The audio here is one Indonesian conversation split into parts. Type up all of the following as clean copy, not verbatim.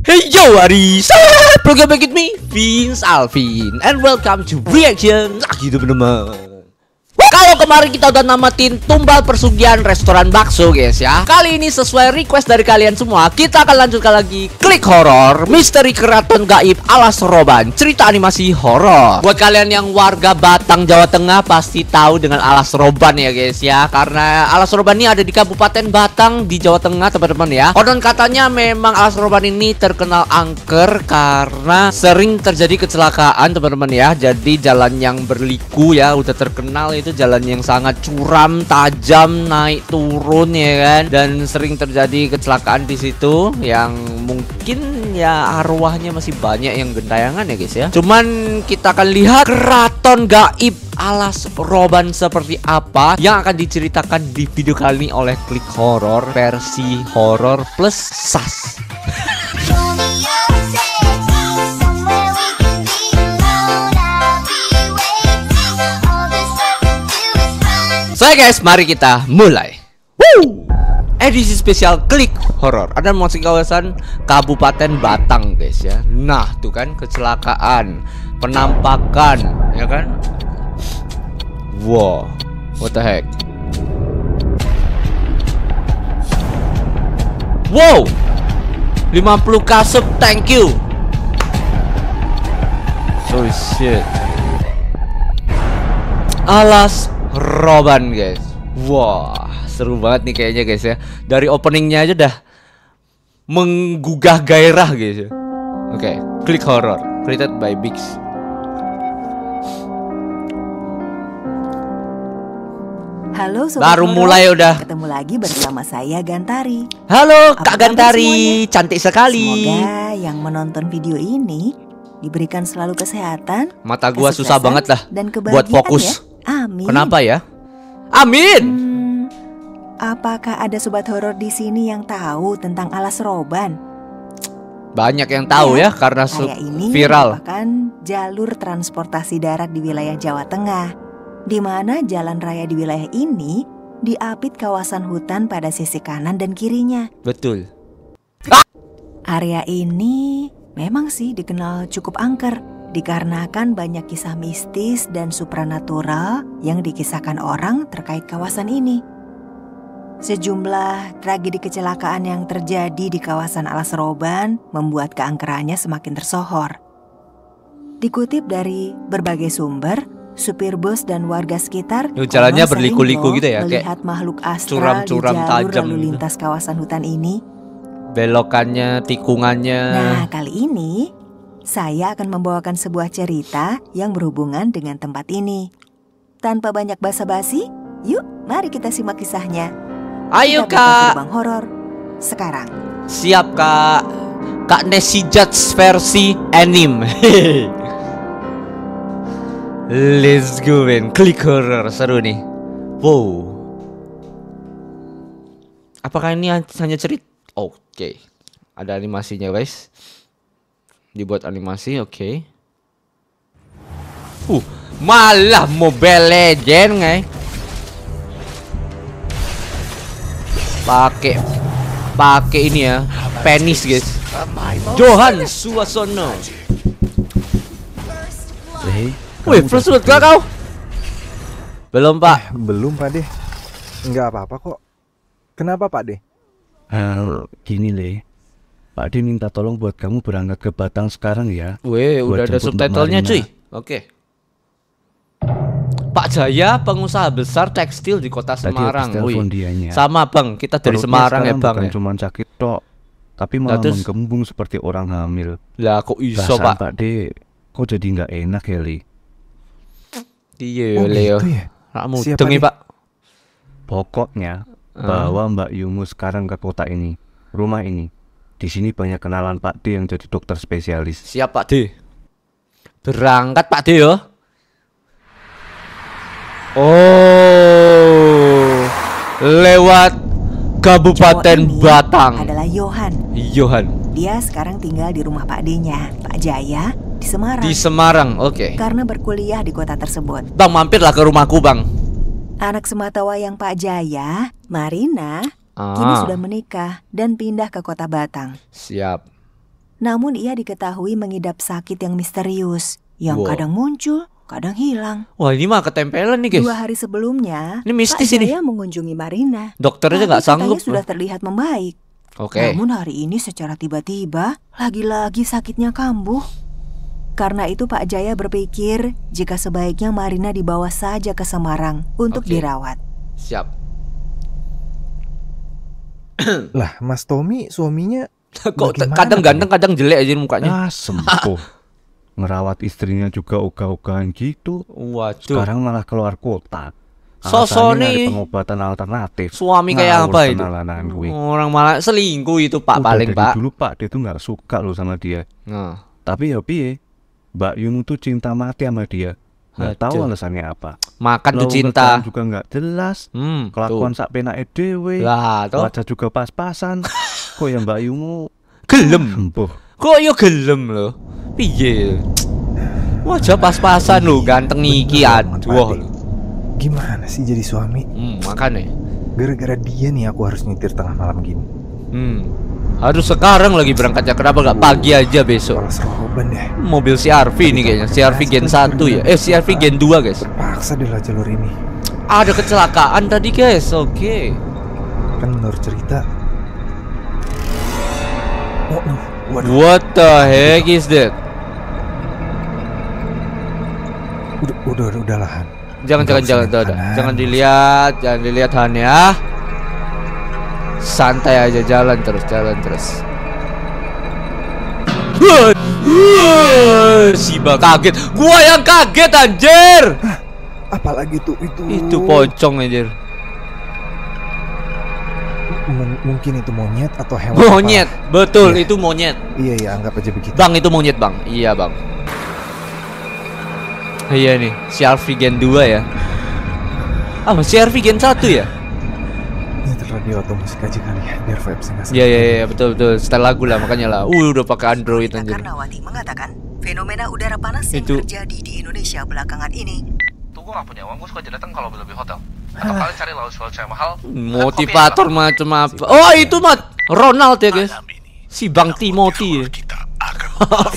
Hey yo Aris, program back with me, Vince Alvin, and welcome to reaction lagi teman-teman. Kalau kemarin kita udah namatin tumbal persugihan restoran bakso guys ya. Kali ini sesuai request dari kalian semua, kita akan lanjutkan lagi klik horor misteri keraton gaib Alas Roban, cerita animasi horor. Buat kalian yang warga Batang Jawa Tengah pasti tahu dengan Alas Roban ya guys ya, karena Alas Roban ini ada di Kabupaten Batang di Jawa Tengah teman-teman ya. Konon katanya memang Alas Roban ini terkenal angker karena sering terjadi kecelakaan teman-teman ya. Jadi jalan yang berliku ya, udah terkenal itu jalan yang sangat curam, tajam, naik turun ya kan, dan sering terjadi kecelakaan di situ yang mungkin ya arwahnya masih banyak yang gentayangan ya guys ya. Cuman kita akan lihat keraton gaib Alas Roban seperti apa yang akan diceritakan di video kali ini oleh Klik Horor versi horor plus sas. So guys, mari kita mulai. Edisi spesial Klik Horor. Ada masih kawasan Kabupaten Batang guys ya. Nah tuh kan kecelakaan, penampakan ya kan. Wow, what the heck. Wow, 50k sub, thank you. Holy shit. Alas Roban guys. Wah, seru banget nih kayaknya guys ya. Dari openingnya aja dah menggugah gairah guys ya. Oke, Klik Horor created by Bix. Halo sobat baru horor, mulai udah ketemu lagi bersama saya Gantari. Halo Apa Kak kabar Gantari, semuanya? cantik sekali. Semoga yang menonton video ini diberikan selalu kesehatan, Mata gua kesuksesan, susah banget lah dan buat kebahagiaan fokus ya. Amin. Kenapa ya? Amin. Apakah ada sobat horor di sini yang tahu tentang Alas Roban? Banyak yang tahu ya karena Area ini viral. merupakan jalur transportasi darat di wilayah Jawa Tengah, di mana jalan raya di wilayah ini diapit kawasan hutan pada sisi kanan dan kirinya. Betul. Area ini memang sih dikenal cukup angker, dikarenakan banyak kisah mistis dan supranatural yang dikisahkan orang terkait kawasan ini. Sejumlah tragedi kecelakaan yang terjadi di kawasan Alas Roban membuat keangkerannya semakin tersohor. Dikutip dari berbagai sumber, supir bus dan warga sekitar Jalannya konon berliku-liku sering gitu ya, melihat kayak makhluk astral curam-curam di jalur tajam lalu gitu. lintas kawasan hutan ini. Belokannya, tikungannya. Nah, kali ini saya akan membawakan sebuah cerita yang berhubungan dengan tempat ini. Tanpa banyak basa-basi, yuk mari kita simak kisahnya. Ayo Kita buka Kak. gerbang horor sekarang. Siap Kak. Kak Nessie Judge versi anime. Let's go man. Klik Horor seru nih. Wow. Apakah ini hanya cerita? Oke. Ada animasinya guys. Dibuat animasi, oke. Malah Mobile Legend guys. Pakai ini ya, penis guys. Johan Suasono. Wih, first loot gak kau? Belum Pak. Belum Pak De. Enggak apa-apa kok. Kenapa Pak De? Gini Le, Pak De minta tolong buat kamu berangkat ke Batang sekarang ya. Wih, udah Buat ada jemput subtitlenya Mbak cuy. Marina. Oke. Pak Jaya, pengusaha besar tekstil di kota Tadi Semarang. habis telepon Wih, dianya. sama Bang, kita dari Perutnya Semarang ya sekarang Bang bukan ya. cuma sakit tok, tapi malah terus? menggembung seperti orang hamil. Lah kok iso Perasaan Pak? Pak De, kok jadi nggak enak ya Le? Iya Oh, Leo. gitu ya? Kamu Siapa dengi nih? Pak. Pokoknya bawa Mbak Yumu sekarang ke kota ini, rumah ini. Di sini banyak kenalan Pak De yang jadi dokter spesialis. Siap Pak D. Berangkat Pak D yo. Oh, lewat Kabupaten Cowok ini Batang. adalah Yohan. Johan Dia sekarang tinggal di rumah Pak D-nya, Pak Jaya, di Semarang. di Semarang. Oke. Karena berkuliah di kota tersebut. Bang, mampirlah ke rumahku, Bang. Anak sematawayang Pak Jaya, Marina, kini sudah menikah dan pindah ke kota Batang. Siap. Namun ia diketahui mengidap sakit yang misterius, yang Wow. kadang muncul, kadang hilang. Wah, ini mah ketempelan nih, guys. 2 hari sebelumnya, Ini mistis Pak ini. Jaya mengunjungi Marina. Dokter aja Tapi nggak sanggup. katanya sudah terlihat membaik. Oke. Namun hari ini secara tiba-tiba, lagi-lagi sakitnya kambuh. Karena itu Pak Jaya berpikir jika sebaiknya Marina dibawa saja ke Semarang untuk Oke. dirawat. Siap. Lah, Mas Tommy suaminya Kok bagaimana kadang tuh? ganteng, kadang jelek aja mukanya. Ah, sempuh. Ngerawat istrinya juga ogah-ogahan gitu. Waduh. Sekarang malah keluar kota. Sosok Alasannya nyari nih. pengobatan alternatif. Suami kayak Ngawur apa itu? kenalan gue. Orang malah selingkuh itu, Pak, Udah paling, dari Pak. dulu Pak, dia tuh nggak suka loh sama dia. Nah. Tapi ya piye, Mbak Yunu tuh cinta mati sama dia. Nggak tahu Aduh. alasannya apa. Makan tuh Lalu cinta. kerjaan juga nggak jelas. Kelakuan sak penake dhewe. Lah, toh. Wajah juga pas-pasan. Kok ya Mbak Yunu Gelem. sembuh. Kok yo gelem loh. Piye? Wajah pas-pasan lo, ganteng iki Bener banget, aduh. Pak. Gimana sih jadi suami? Makanya. Gara-gara dia nih aku harus nyetir tengah malam gini. Harus sekarang lagi berangkatnya, kenapa gak pagi aja besok? Kepala seroban deh. Mobil CR-V ini kayaknya, CR-V Gen 1 ya. CR-V Gen 2, guys. Terpaksa deh lah jalur ini. Ada kecelakaan tadi, guys. Oke. Kan menurut cerita. Oh, waduh. What the heck is that? Udah lah, Han. Jangan dilihat, Han ya. Santai aja, jalan terus. Si Bang kaget. Gua yang kaget anjir. Apalagi tuh Itu pocong anjir. Mungkin itu monyet atau hewan. Monyet, betul Iya. itu monyet. Iya, anggap aja begitu. Bang, itu monyet, Bang. Iya, Bang. Iya nih, CR-V Gen 2 ya. CR-V Gen 1 ya? Nyetel radio atau musik aja kali ya, biar vibes nggak Iya, betul. Setel lagu lah, makanya lah. Udah pakai Android anjir. Karnawati mengatakan, fenomena udara panas yang Itu. terjadi di Indonesia belakangan ini Tuh gue gak punya uang, gue suka aja datang kalau lebih hotel. Atau kalian cari lounge yang mahal. Motivator macam apa? Oh, itu mah Ronald ya, guys. Si Bang Timothy ya.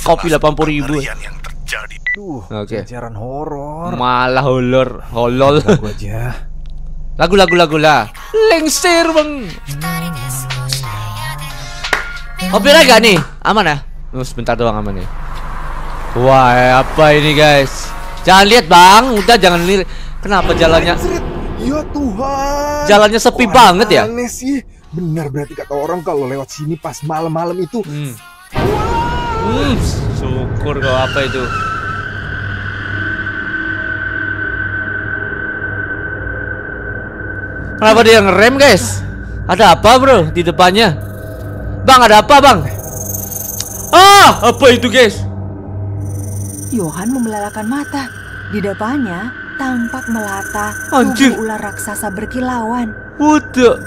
Kopi 80.000. Tuh, Oke. jajaran horor. Malah holol. Lagu aja. Lagu lah. Lengsir, Bang. Kopi lagi gak nih? Aman ya? Sebentar doang aman nih. Wah, apa ini, guys? Jangan lihat, Bang. Udah jangan lihat. Kenapa jalannya? Ya Tuhan. Jalannya sepi Kok banget ya? Aneh sih. Benar berarti kata orang kalau lewat sini pas malam-malam itu. Syukur kau apa itu. Kenapa dia ngerem, guys? Ada apa, bro, di depannya? Bang, ada apa, Bang? Apa itu, guys? Yohan membelalakan mata. Di depannya tampak melata Anjir. tubuh ular raksasa berkilauan. What the?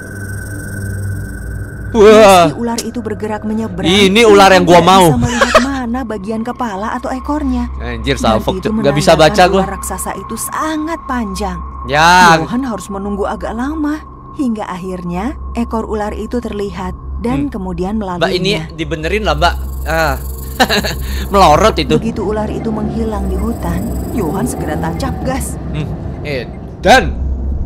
Wah. Si ular itu bergerak menyeberang. Ini ular yang gua Tidak mau. bisa melihat mana bagian kepala atau ekornya. Anjir, Dan salfok itu nggak bisa baca menandakan gua. ular raksasa itu sangat panjang. Ya, Yohan harus menunggu agak lama hingga akhirnya ekor ular itu terlihat dan kemudian Mbak, ini melaluinya. dibenerin lah, Mbak. Melorot itu. Begitu ular itu menghilang di hutan, Yohan segera tancap gas. Dan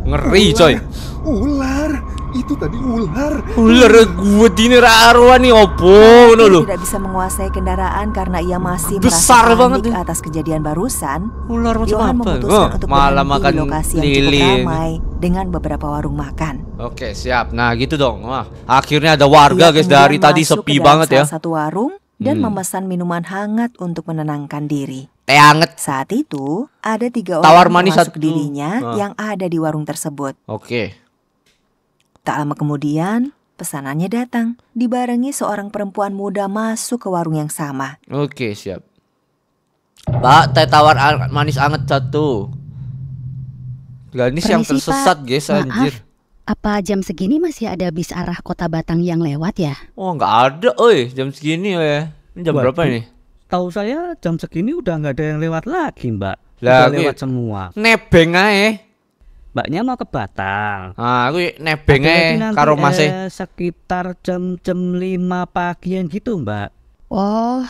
ngeri, coy. Ular. Itu tadi ular. Ular gue dini arwah nih opo ngono Dia lho. tidak bisa menguasai kendaraan karena ia masih Besar merasa banget panik ya. atas kejadian barusan. Ular macam Yohan apa? memutuskan untuk malah berhenti makan di lokasi yang cukup lilin. ramai dengan beberapa warung makan. Oke, siap. Nah, gitu dong. Wah, akhirnya ada warga, Ia guys. kemudian Dari tadi masuk sepi ke dalam banget ya. salah satu warung dan memesan minuman hangat untuk menenangkan diri. Teh anget. Saat itu ada 3 Tawar orang manis termasuk satu. dirinya yang ada di warung tersebut. Oke. Tak lama kemudian pesanannya datang, dibarengi seorang perempuan muda masuk ke warung yang sama. Oke, siap. Mbak, teh tawar manis anget satu. Gadis yang Permisi, tersesat, Pak. guys, Maaf. anjir. Apa jam segini masih ada bis arah Kota Batang yang lewat ya? Oh, nggak ada, oi. Jam segini, oi. Ini jam berapa Waduh. ini? Tahu saya jam segini udah nggak ada yang lewat lagi, Mbak. Lah, Udah aku lewat ya- semua. Nebeng ae. Mbaknya mau ke Batang. Ah, aku nebeng Ada ae lagi nanti, karo Mas e. sekitar jam 5 pagian gitu, Mbak. Oh,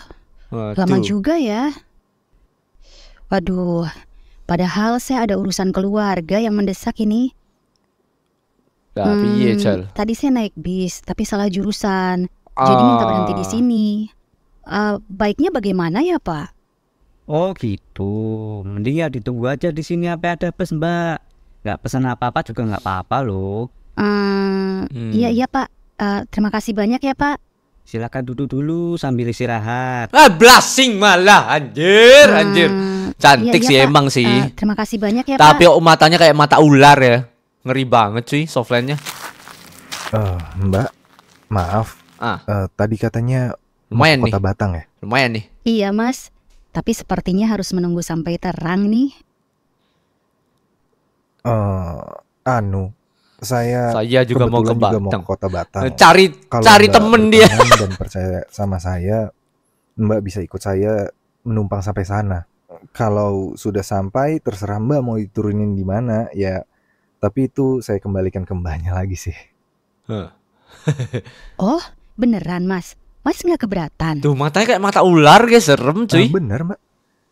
lama Waduh. juga ya. Waduh, padahal saya ada urusan keluarga yang mendesak ini. Nah, piye, Jal? Tadi saya naik bis, tapi salah jurusan. Jadi minta berhenti di sini. Baiknya bagaimana ya, Pak? Oh gitu. Mending ya ditunggu aja di sini sampai ada bus, Mbak. Nggak pesan apa-apa juga nggak apa-apa loh. Iya, iya, Pak. Terima kasih banyak ya, Pak. Silakan duduk dulu sambil istirahat. Blushing malah, anjir, anjir. Cantik Iya, sih Pak. emang sih. Terima kasih banyak ya, Tapi Pak. matanya kayak mata ular ya. Ngeri banget cuy softline-nya. Mbak, maaf. Tadi katanya mau Lumayan ke Kota nih. Batang ya? Lumayan nih. Iya, Mas. Tapi sepertinya harus menunggu sampai terang nih. Saya juga mau ke kebetulan juga mau Batang. ke Kota Batang. Kalau Cari Mbak temen dia. berkenan dan percaya sama saya, Mbak bisa ikut saya menumpang sampai sana. Kalau sudah sampai, terserah Mbak mau diturunin di mana ya. Tapi itu saya kembalikan ke Mbaknya lagi sih. Oh, beneran, Mas? Mas nggak keberatan? Tuh matanya kayak mata ular guys, serem cuy. Bener Mbak.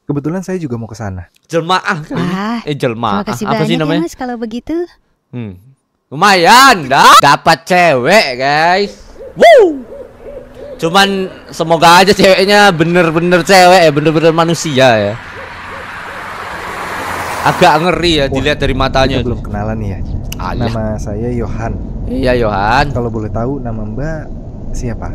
Kebetulan saya juga mau ke sana. Jelmaah kali. Wah, Jelmaah. terima kasih Apa banyak sih ya, namanya? Mas, kalau begitu. Lumayan dah. Dapat cewek guys. Woo. Cuman semoga aja ceweknya bener-bener cewek ya, bener-bener manusia ya. Agak ngeri ya dilihat dari matanya. Kita belum kenalan nih ya. Alah. Nama saya Yohan. Iya Yohan. Kalau boleh tahu nama Mbak siapa?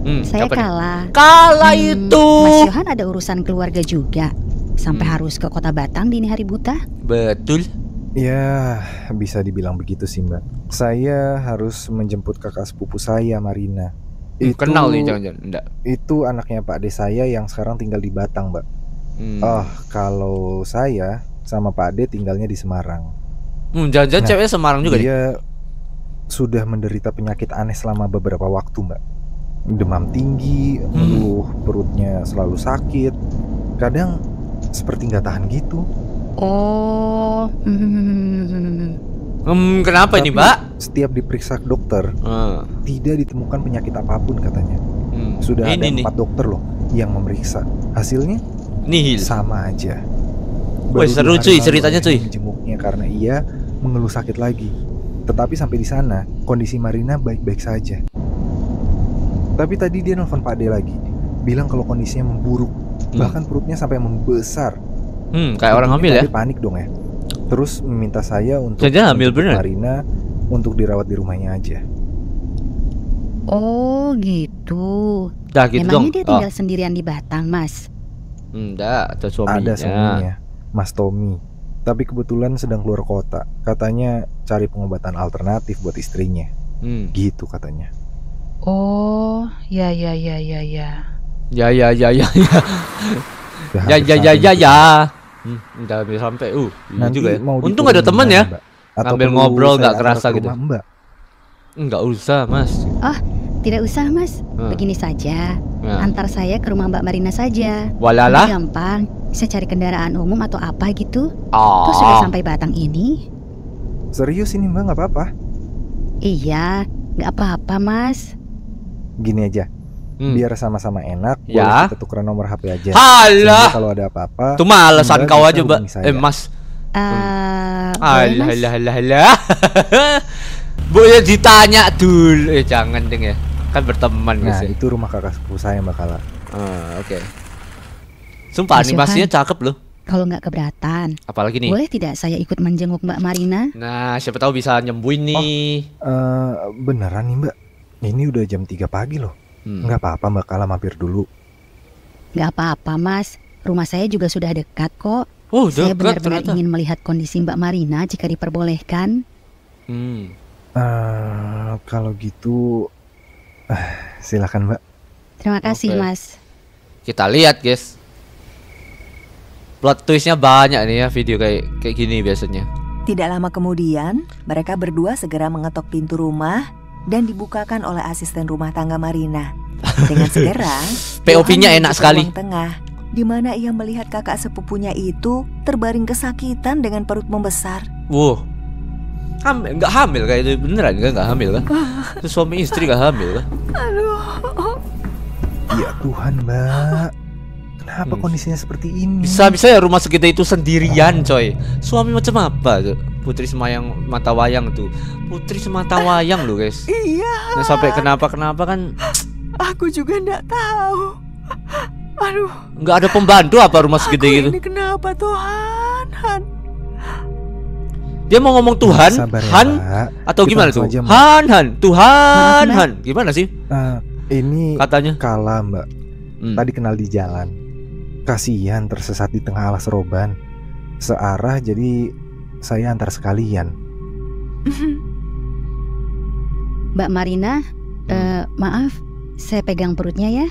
Saya siapa nih? kalah. Kala itu. Mas Yohan ada urusan keluarga juga. Sampai harus ke Kota Batang dini hari buta. Betul. Ya, bisa dibilang begitu sih Mbak. Saya harus menjemput kakak sepupu saya, Marina. Kenal nih jangan-jangan. Enggak. Itu anaknya Pak De saya yang sekarang tinggal di Batang, Mbak. Kalau saya sama Pak De tinggalnya di Semarang. Jangan-jangan ceweknya Semarang juga nih. Dia sudah menderita penyakit aneh selama beberapa waktu, Mbak. Demam tinggi, perutnya selalu sakit. Kadang seperti nggak tahan gitu. Oh. Kenapa ini, Tapi Mbak? Setiap diperiksa ke dokter, tidak ditemukan penyakit apapun katanya. Sudah ada Ini nih. 4 dokter loh yang memeriksa. Hasilnya Nihil. sama aja. Wih, seru, Baru 2 hari cuy, lalu ceritanya, ayah cuy. menjenguknya karena ia mengeluh sakit lagi. Tetapi sampai di sana, kondisi Marina baik-baik saja. Tapi tadi dia nelfon Pak De lagi, bilang kalau kondisinya memburuk, bahkan perutnya sampai membesar. Kayak orang hamil ya. Pak De panik dong ya. Terus meminta saya untuk Jadi hamil menjemput bener? Marina untuk dirawat di rumahnya aja. Oh, gitu. Dah gitu dong. Emangnya dia tinggal sendirian di Batang, Mas? Enggak, ada suaminya. Ada suaminya, Mas Tommy. Tapi kebetulan sedang keluar kota. Katanya cari pengobatan alternatif buat istrinya. Gitu katanya. Oh, ya. Ya. Udah Ya. hampir sampai gitu. Udah hampir sampai. Ini Nanti juga ya. mau Untung ada diturunin temen mana, ya. Mbak? Atau Sambil perlu ngobrol saya nggak antar kerasa ke gitu. rumah Mbak? Enggak usah, Mas. Oh, tidak usah, Mas. Begini saja. Antar saya ke rumah Mbak Marina saja. Walalah. Gampang. Bisa cari kendaraan umum atau apa gitu. Oh. Terus sudah sampai Batang ini. Serius ini Mbak, nggak apa-apa. Iya, nggak apa-apa, Mas. Gini aja, biar sama-sama enak. Ya. Boleh kita tukeran nomor HP aja. Halah. Sehingga kalau ada apa-apa, Itu mah alasan Mbak kau bisa aja, Mbak. hubungi saya. Mas. Boleh, Mas? Alah. Boleh ditanya dulu. Jangan deng ya. Kan berteman Nah, guys ya. itu rumah kakak sepupu saya Mbak Kala. Oke. Sumpah Mas animasinya Yohan. cakep loh. Kalau nggak keberatan, Apalagi nih. boleh tidak saya ikut menjenguk Mbak Marina? Nah, siapa tahu bisa nyembuhin nih. Beneran nih Mbak, ini udah jam 3 pagi loh. Nggak apa-apa Mbak Kala mampir dulu. Nggak apa-apa, Mas. Rumah saya juga sudah dekat kok. Oh, Saya dekat benar-benar ternyata. ingin melihat kondisi Mbak Marina jika diperbolehkan. Kalau gitu, silakan Mbak. Terima kasih, Oke. Mas. Kita lihat, guys. Plot twistnya banyak nih ya video kayak gini biasanya. Tidak lama kemudian, mereka berdua segera mengetok pintu rumah dan dibukakan oleh asisten rumah tangga Marina. Dengan segera, POV-nya Yohan enak menuju ke sekali. ruang tengah, di mana ia melihat kakak sepupunya itu terbaring kesakitan dengan perut membesar. Wow. Nggak hamil kayak itu beneran nggak hamil kan? Itu suami istri nggak hamil kan? Ya Tuhan, Mbak. Kenapa kondisinya seperti ini? Bisa-bisa ya rumah segede itu sendirian, coy. Suami macam apa tuh? Putri Semayang Mata Wayang tuh. Putri Semata Wayang loh, guys. Iya. Nah, sampai kenapa-kenapa kan Aku juga nggak tahu. Aduh. nggak ada pembantu apa rumah segede gitu. Ini kenapa Tuhan? Han. Dia mau ngomong Tuhan, Sabar ya, Han, Mbak. atau Kita gimana langsung tuh? aja, Mbak. Han, Tuhan, Kenapa, Han. Gimana sih Ini katanya? Kala, Mbak. Tadi kenal di jalan. Kasihan tersesat di tengah alas roban. Searah, jadi saya antar sekalian. Mbak Marina, maaf, saya pegang perutnya ya.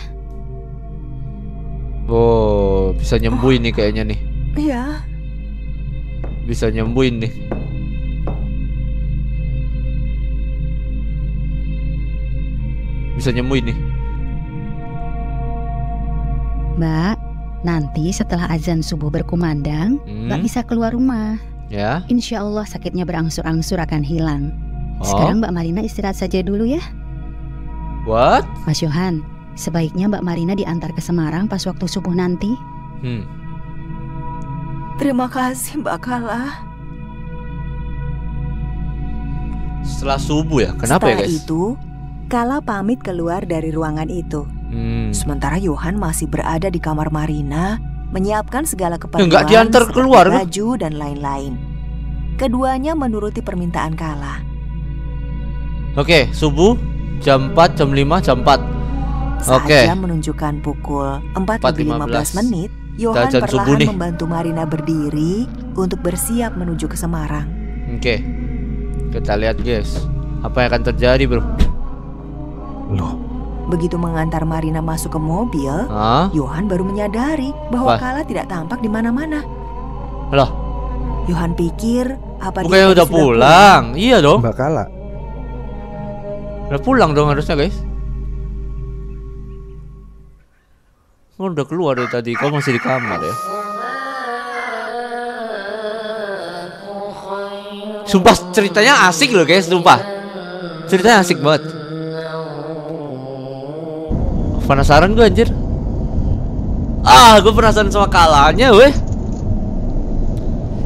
Oh, bisa nyembuhin nih kayaknya nih. Iya. Bisa nyembuhin nih. Bisa nyembuhin nih. Mbak, nanti setelah azan subuh berkumandang, Mbak bisa keluar rumah. Ya. Insya Allah sakitnya berangsur-angsur akan hilang. Oh. Sekarang Mbak Marina istirahat saja dulu ya. What? Mas Yohan, sebaiknya Mbak Marina diantar ke Semarang pas waktu subuh nanti. Terima kasih Mbak Kala. Setelah subuh ya? Kenapa Setelah ya, guys? itu, Kala pamit keluar dari ruangan itu. Sementara Yohan masih berada di kamar Marina, menyiapkan segala keperluan nggak diantar seperti keluar, kan? baju dan lain-lain. Keduanya menuruti permintaan Kala. Oke, subuh jam 4, jam 5, jam 4. Saat Oke. jam menunjukkan pukul 4:15 menit, Kita Yohan azan subuh perlahan nih. membantu Marina berdiri untuk bersiap menuju ke Semarang. Oke. Kita lihat, guys. Apa yang akan terjadi, bro? Loh, Begitu mengantar Marina masuk ke mobil, Hah? Yohan baru menyadari bahwa Wah. Kala tidak tampak di mana-mana. Loh, Yohan pikir apa bukannya tadi udah sudah pulang? Iya dong. Mbak Kala. Udah pulang dong harusnya, guys. Oh, udah keluar dari tadi. Kau masih di kamar ya? Sumpah ceritanya asik loh, guys. Sumpah. Ceritanya asik banget. Penasaran gue, anjir. Gue penasaran sama kalanya, weh.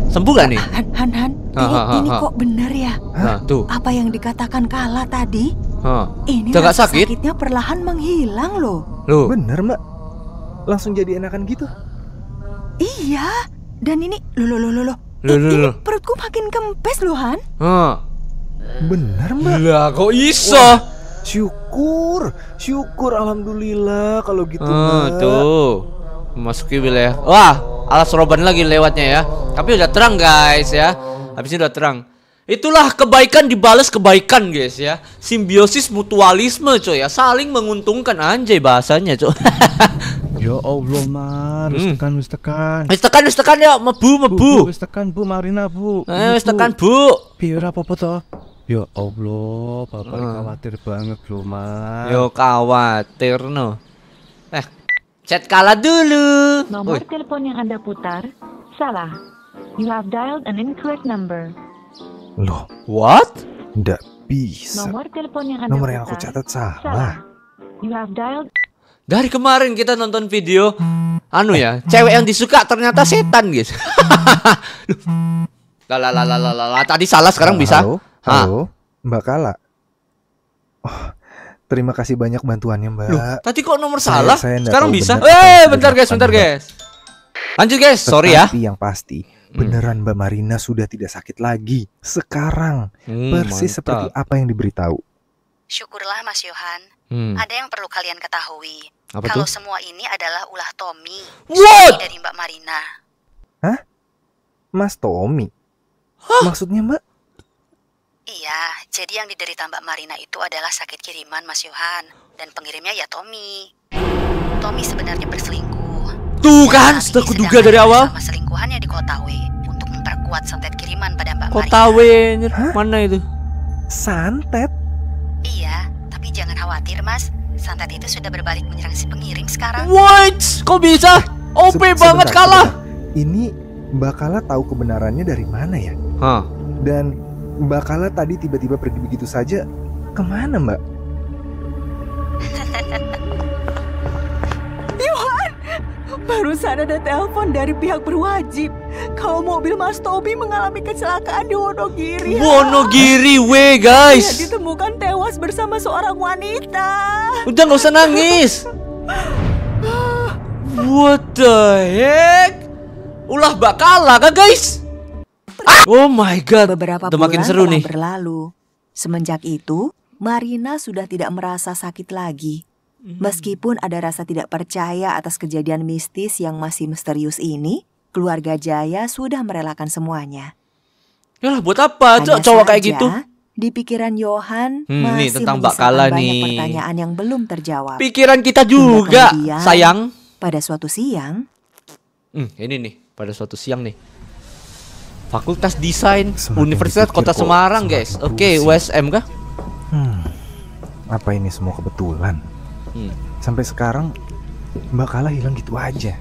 Sembuh gak nih? Han, ini Ha. kok benar ya? Nah, tuh. Apa yang dikatakan Kala tadi? Ini Udah gak rasa sakit? sakitnya perlahan menghilang loh. Loh. Bener, Mbak. Langsung jadi enakan gitu. Iya. Dan ini loh. Loh. Ini perutku makin kempes loh, Han. Bener, Mbak. Lah, kok iso? Syukur, alhamdulillah kalau gitu, Mbak. Tuh. Memasuki wilayah. Wah, alas roban lagi lewatnya ya. Tapi udah terang, guys ya. Habisnya udah terang. Itulah kebaikan dibalas kebaikan, guys ya. Simbiosis mutualisme, coy ya. Saling menguntungkan, anjay bahasanya, coy. Ya Allah, Mar, wis tekan. Wis tekan ya, mebu. Wis tekan, Bu Marina, Bu. Wis tekan, Bu. Biar apa toh? Ya Allah, Bapak khawatir banget loh, Mar. Yo khawatir no. Chat Kala dulu. Nomor telepon yang Anda putar salah. You have dialed an incorrect number. Loh, What? nggak bisa. Nomor telepon yang Anda Nomor putar yang aku catat salah. You have dialed. Dari kemarin kita nonton video ya, cewek yang disuka ternyata setan, guys. Lah, tadi salah sekarang bisa. Halo, Mbak Kala. Oh, terima kasih banyak bantuannya, Mbak. Loh, tadi kok nomor salah? saya nggak Sekarang tahu bisa. benar apa yang Bentar guys. dilakukan, Mbak. Lanjut guys, sorry ya. Tapi yang pasti, beneran Mbak Marina sudah tidak sakit lagi. Sekarang, persis seperti apa yang diberitahu. Syukurlah Mas Yohan. Ada yang perlu kalian ketahui. Apa Kalau tuh? semua ini adalah ulah Tommy, What? suami dari Mbak Marina. Hah? Mas Tommy? Maksudnya, Mbak? Iya, jadi yang diderita Mbak Marina itu adalah sakit kiriman Mas Yohan. Dan pengirimnya ya Tommy. Tommy sebenarnya berselingkuh. Tuh Dan kan, saat sudah ini kuduga sedang dari ada awal. Sama selingkuhannya di Kotawe untuk memperkuat santet kiriman pada Mbak Marina. Kotawe, mana itu? Santet? Iya, tapi jangan khawatir Mas. Santet itu sudah berbalik menyerang si pengirim sekarang. What? Kok bisa? OP banget kalah. Ini Mbak Kala tahu kebenarannya dari mana ya? Dan Mbak Kala tadi tiba-tiba pergi begitu saja. Kemana, Mbak? Barusan ada telepon dari pihak berwajib kalau mobil Mas Tobi mengalami kecelakaan di Wonogiri. Wonogiri, Dia guys. ditemukan tewas bersama seorang wanita. Udah nggak usah nangis. What the heck? Ulah bakala kan guys? Oh my god. Beberapa Udah makin bulan seru telah nih. berlalu. Semenjak itu, Marina sudah tidak merasa sakit lagi. Meskipun ada rasa tidak percaya atas kejadian mistis yang masih misterius ini, keluarga Jaya sudah merelakan semuanya. Yalah buat apa Hanya cowok kayak saja, gitu? di pikiran Johan Nih, masih tentang menyisakan Bakala banyak nih. pertanyaan yang belum terjawab. Pikiran kita juga, kemudian, sayang. Pada suatu siang, Ini nih, pada suatu siang nih. Fakultas Desain Semakin Universitas dipikir Kota kok Semarang, semakin guys. Oke, pusing. USM kah? Apa ini semua kebetulan? Sampai sekarang Mbak Kala hilang gitu aja.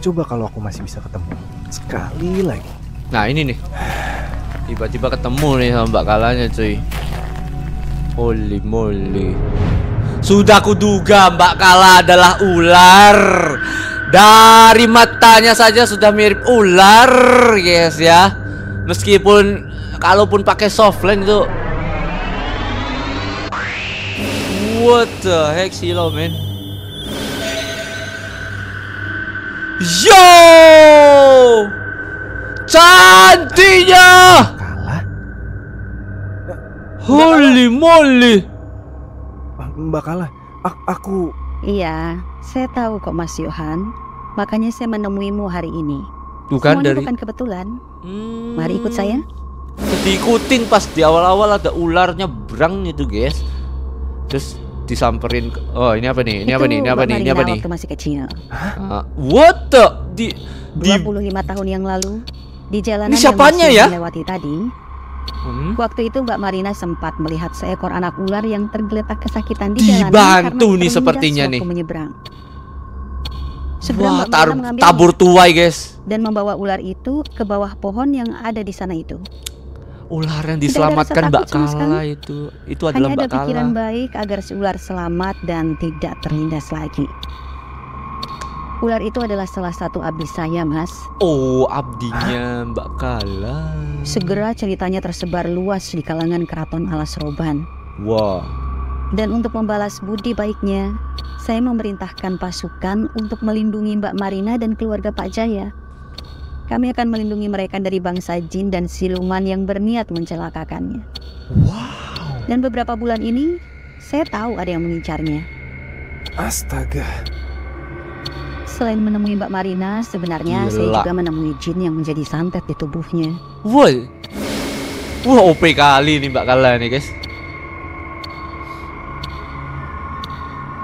Coba kalau aku masih bisa ketemu sekali lagi. Nah, ini nih. Tiba-tiba ketemu nih sama Mbak Kalanya, cuy. Holy moly. Sudah kuduga Mbak Kala adalah ular. Dari matanya saja sudah mirip ular, guys ya. Meskipun kalaupun pakai softland itu. What the heck sih lo, men? Yo! Cantiknya! Kala? Holy moly! Mbak Kala, aku Iya, saya tahu kok Mas Yohan. Makanya saya menemuimu hari ini. Bukan Semuanya dari bukan kebetulan. Mari ikut saya. Diikutin pas di awal-awal ada ularnya berang itu, guys. Terus disamperin. Oh, ini apa nih? Ini apa nih? Ini apa nih? Ini apa nih? Waktu masih kecil. What the? Di 25 tahun yang lalu di jalanan Ini siapanya yang ya? Mas Yohan lewati tadi. Waktu itu Mbak Marina sempat melihat seekor anak ular yang tergeletak kesakitan di jalanan Dibantu karena nih terlindas sepertinya waktu nih. menyeberang. Segera Wah, Mbak Marina mengambil tabur tuai, guys. dan membawa ular itu ke bawah pohon yang ada di sana itu. Ular yang Tidak ada diselamatkan rasa Mbak takut sama Kala sekali. itu adalah Hanya Mbak ada pikiran Kala. baik agar si ular selamat dan tidak terlindas lagi. Ular itu adalah salah satu abdi saya, Mas. Oh, abdinya Mbak Kala. Segera ceritanya tersebar luas di kalangan keraton Alas Roban. Wah. Dan untuk membalas budi baiknya, saya memerintahkan pasukan untuk melindungi Mbak Marina dan keluarga Pak Jaya. Kami akan melindungi mereka dari bangsa jin dan siluman yang berniat mencelakakannya. Wow. Dan beberapa bulan ini, saya tahu ada yang mengincarnya. Astaga. Selain menemui Mbak Marina, sebenarnya saya Gila. juga menemui jin yang menjadi santet di tubuhnya. Wah, OP kali nih Mbak Kala nih, guys.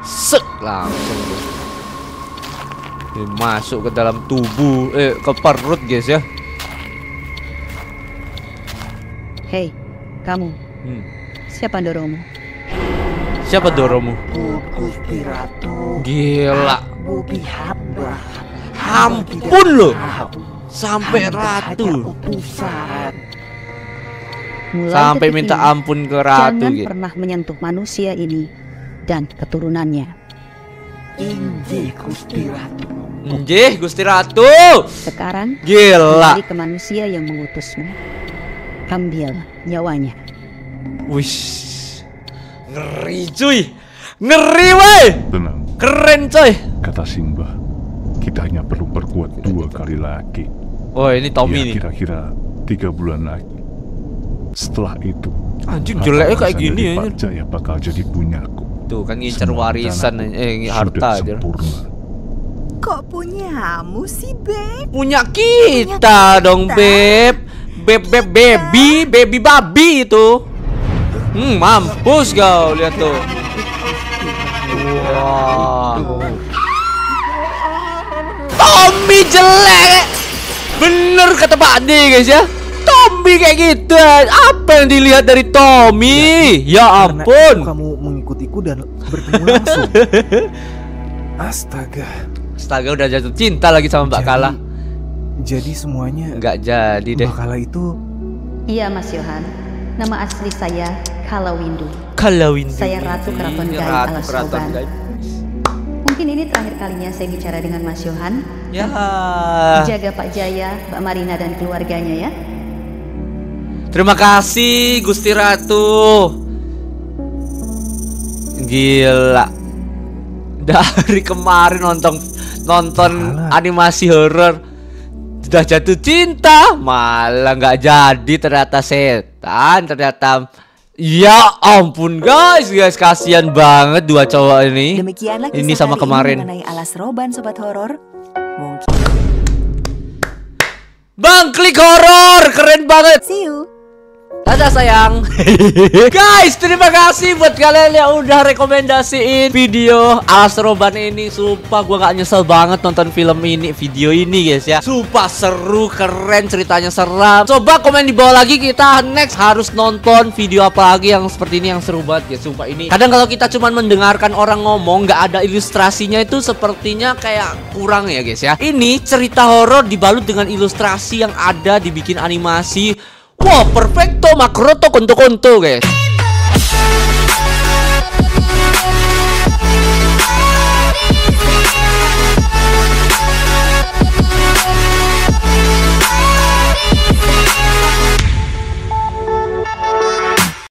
Sek langsung guys. Ini masuk ke dalam tubuh, ke perut, guys ya. Hei, kamu, siapa dorongmu? Siapa doromu? Gusti Ratu. Gila. Budi hamba. Ampun loh. Sampai ratu. Mulai Sampai detik minta ini, ampun ke ratu jangan gitu. pernah menyentuh manusia ini dan keturunannya. Injih Gusti Ratu. Nggih, Gusti Ratu. Sekarang Gila. kembali ke manusia yang mengutusmu. Ambil nyawanya. Wish. Ngeri cuy. Ngeri weh. Tenang, Keren coy. kata Simba. Kita hanya perlu berkuat 2 kali lagi. Oh, ini Tommy Ya, nih. kira-kira 3 bulan lagi. Setelah itu, Anjing harta jeleknya kayak warisan gini dari ya. Pak Jaya bakal jadi punyaku. Tuh kan ngincer Semua warisan rencanaku harta sudah aja. sempurna. Kok punyamu sih, Beb? Punya kita dong, Beb. Beb baby babi itu. Mampus kau, lihat tuh. Wah. Tommy jelek. Bener kata Pak D, guys ya. Tommy kayak gitu. Apa yang dilihat dari Tommy? Ya Karena ampun. itu kamu mengikutiku dan bertemu langsung. Astaga. Astaga, udah jatuh cinta lagi sama Mbak Kala. Jadi semuanya Nggak jadi deh. Mbak Kala itu Iya, Mas Yohan. Nama asli saya Kala Windu. Kalau ini Saya Ratu Keraton Gaib Ratu Alas Keraton Roban. Gaib. Untuk Mungkin ini terakhir kalinya saya bicara dengan Mas Yohan. Ya. Jaga Pak Jaya, Mbak Marina dan keluarganya ya. Terima kasih Gusti Ratu. Gila. Dari kemarin nonton animasi horor sudah jatuh cinta, malah nggak jadi, ternyata setan, ternyata. Ya ampun guys, kasihan banget dua cowok ini. Demikianlah ini kisah sama hari kemarin. ini mengenai Alas Roban Sobat Horor. Mungkin Bang Klik Horor, keren banget. see you. Dadah sayang. Guys, terima kasih buat kalian yang udah rekomendasiin video Alas Roban ini. Sumpah gua gak nyesel banget nonton film ini, video ini guys ya. Sumpah seru, keren, ceritanya seram. Coba komen di bawah lagi, kita next harus nonton video apa lagi yang seperti ini, yang seru banget ya. Sumpah ini kadang kalau kita cuma mendengarkan orang ngomong gak ada ilustrasinya itu sepertinya kayak kurang ya guys ya. Ini cerita horor dibalut dengan ilustrasi yang ada, dibikin animasi. Wah, perfecto, makroto, konto-konto guys.